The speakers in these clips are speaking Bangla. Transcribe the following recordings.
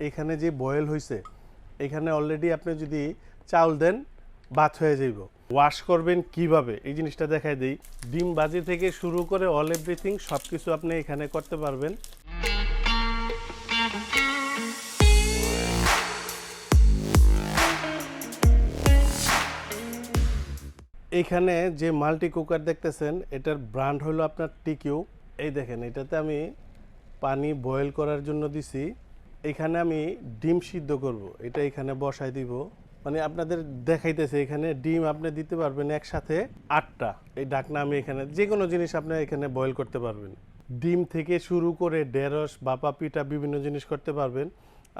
এখানে যে বয়েল হয়েছে এখানে অলরেডি আপনি যদি চাউল দেন ভাত হয়ে যাইব। ওয়াশ করবেন কিভাবে এই জিনিসটা দেখাই দিই। ডিম ভাজি থেকে শুরু করে অল এভরিথিং সব কিছু আপনি এখানে করতে পারবেন। এখানে যে মাল্টি কুকার দেখতেছেন এটার ব্র্যান্ড হলো আপনার টিকিউ। এই দেখেন এটাতে আমি পানি বয়েল করার জন্য দিছি। এখানে আমি ডিম সিদ্ধ করব, এটা এখানে বসাই দিব। মানে আপনাদের দেখাইতেছে এখানে ডিম আপনি দিতে পারবেন একসাথে 8টা। এই ঢাকনা আমি এখানে যে কোনো জিনিস আপনি এখানে বয়েল করতে পারবেন। ডিম থেকে শুরু করে ঢেঁড়স ভাপা পিঠা বিভিন্ন জিনিস করতে পারবেন।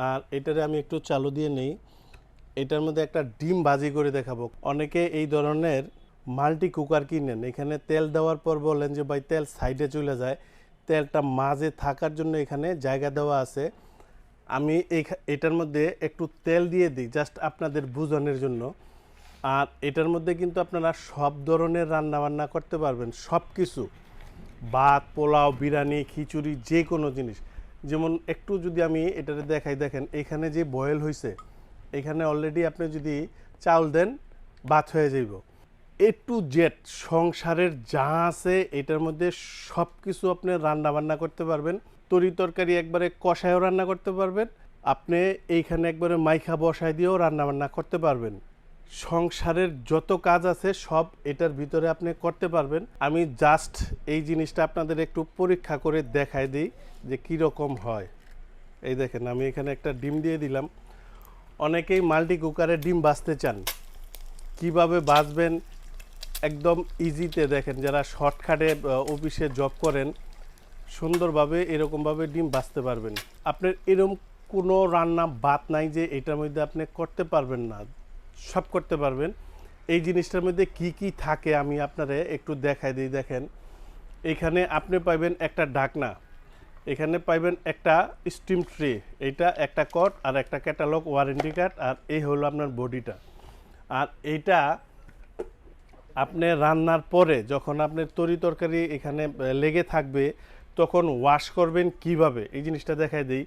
আর এটারে আমি একটু চালু দিয়ে নেই, এটার মধ্যে একটা ডিম ভাজি করে দেখাবো। অনেকে এই ধরনের মাল্টি কুকার কিনেন, এখানে তেল দেওয়ার পর বলেন যে ভাই তেল সাইডে চলে যায়, তেলটা মাঝে থাকার জন্য এখানে জায়গা দেওয়া আছে। আমি এটার মধ্যে একটু তেল দিয়ে দিই জাস্ট আপনাদের বোঝানোর জন্য। আর এটার মধ্যে কিন্তু আপনারা সব ধরনের রান্নাবান্না করতে পারবেন, সব কিছু, ভাত পোলাও বিরিয়ানি খিচুড়ি যে কোনো জিনিস। যেমন একটু যদি আমি এটাতে দেখাই, দেখেন এখানে যে বয়েল হয়েছে এখানে অলরেডি আপনি যদি চাউল দেন ভাত হয়ে যাইব। এ টু জেড সংসারের যা আছে এটার মধ্যে সব কিছু আপনি রান্না বান্না করতে পারবেন। তরি তরকারি একবারে কষায়ও রান্না করতে পারবেন, আপনি এইখানে একবারে মাইখা বসায় দিয়েও রান্না বান্না করতে পারবেন। সংসারের যত কাজ আছে সব এটার ভিতরে আপনি করতে পারবেন। আমি জাস্ট এই জিনিসটা আপনাদের একটু পরীক্ষা করে দেখাই দিই যে কীরকম হয়। এই দেখেন আমি এখানে একটা ডিম দিয়ে দিলাম। অনেকেই মাল্টি কুকারে ডিম ভাজতে চান, কিভাবে ভাজবেন একদম ইজিতে দেখেন, যারা শর্টকাটে অফিসে জব করেন সুন্দরভাবে এরকমভাবে ডিম ভাজতে পারবেন। আপনার এরকম কোনো রান্না বাদ নাই যে এটার মধ্যে আপনি করতে পারবেন না, সব করতে পারবেন। এই জিনিসটার মধ্যে কি কি থাকে আমি আপনারে একটু দেখাই দিই। দেখেন এখানে আপনি পাইবেন একটা ঢাকনা, এখানে পাইবেন একটা স্টিম ট্রে, এটা একটা কট আর একটা ক্যাটালগ ওয়ারেন্টি কার্ড, আর এই হলো আপনার বডিটা। আর এইটা আপনি রান্নার পরে যখন আপনার তরি তরকারি এখানে লেগে থাকবে তখন ওয়াশ করবেন কিভাবে এই জিনিসটা দেখাই দিই।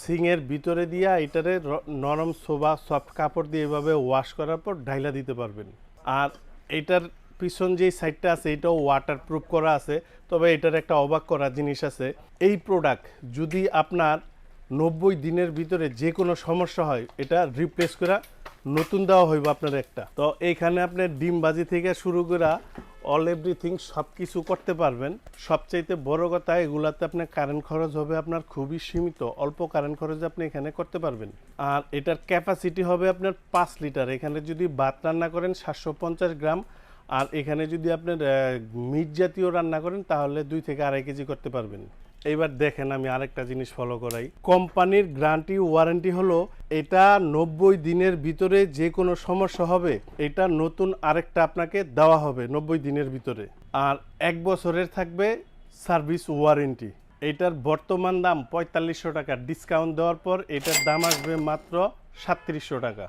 সিংয়ের ভিতরে দিয়া এটারে নরম সোবা সফট কাপড় দিয়ে এভাবে ওয়াশ করার পর ঢাইলা দিতে পারবেন। আর এটার পিছন যেই সাইডটা আছে এটাও ওয়াটার প্রুফ করা আছে। তবে এটার একটা অবাক করা জিনিস আছে, এই প্রোডাক্ট যদি আপনার 90 দিনের ভিতরে যে কোনো সমস্যা হয় এটা রিপ্লেস করা নতুন দেওয়া হইব আপনার একটা। তো এইখানে আপনি ডিম ভাজি থেকে শুরু করে অল এভরিথিং সব কিছু করতে পারবেন। সবচাইতে বড় কথা এগুলাতে আপনার কারেন্ট খরচ হবে আপনার খুবই সীমিত, অল্প কারেন্ট খরচে আপনি এখানে করতে পারবেন। আর এটার ক্যাপাসিটি হবে আপনার 5 লিটার। এখানে যদি ভাত রান্না করেন 750 গ্রাম, আর এখানে যদি আপনার মিট জাতীয় রান্না করেন তাহলে 2 থেকে 2.5 কেজি করতে পারবেন। এইবার দেখেন আমি আরেকটা জিনিস ফলো করাই। কোম্পানির গ্যারান্টি ওয়ারেন্টি হলো এটা 90 দিনের ভিতরে যে কোনো সমস্যা হবে এটা নতুন আরেকটা আপনাকে দেওয়া হবে 90 দিনের ভিতরে। আর 1 বছরের থাকবে সার্ভিস ওয়ারেন্টি। এটার বর্তমান দাম 4500 টাকা, ডিসকাউন্ট দেওয়ার পর এটার দাম আসবে মাত্র 3700 টাকা।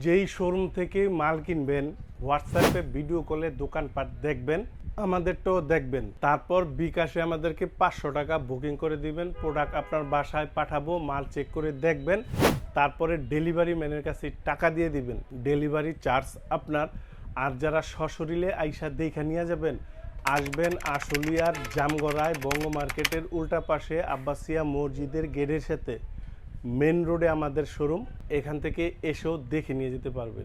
যেই শোরুম থেকে মাল কিনবেন হোয়াটসঅ্যাপে ভিডিও কলে দোকানপাট দেখবেন, আমাদেরটাও দেখবেন, তারপর বিকাশে আমাদেরকে 500 টাকা বুকিং করে দিবেন। প্রোডাক্ট আপনার বাসায় পাঠাবো, মাল চেক করে দেখবেন, তারপরে ডেলিভারি ম্যানের কাছে টাকা দিয়ে দিবেন, ডেলিভারি চার্জ আপনার। আর যারা সশরীরে আইসা দেখে নিয়ে যাবেন, আসবেন আশুলিয়ার জামগড়ায় বঙ্গ মার্কেটের উল্টা পাশে আব্বাসিয়া মসজিদের গেটের সাথে মেন রোডে আমাদের শোরুম, এখান থেকে এসেও দেখে নিয়ে যেতে পারবেন।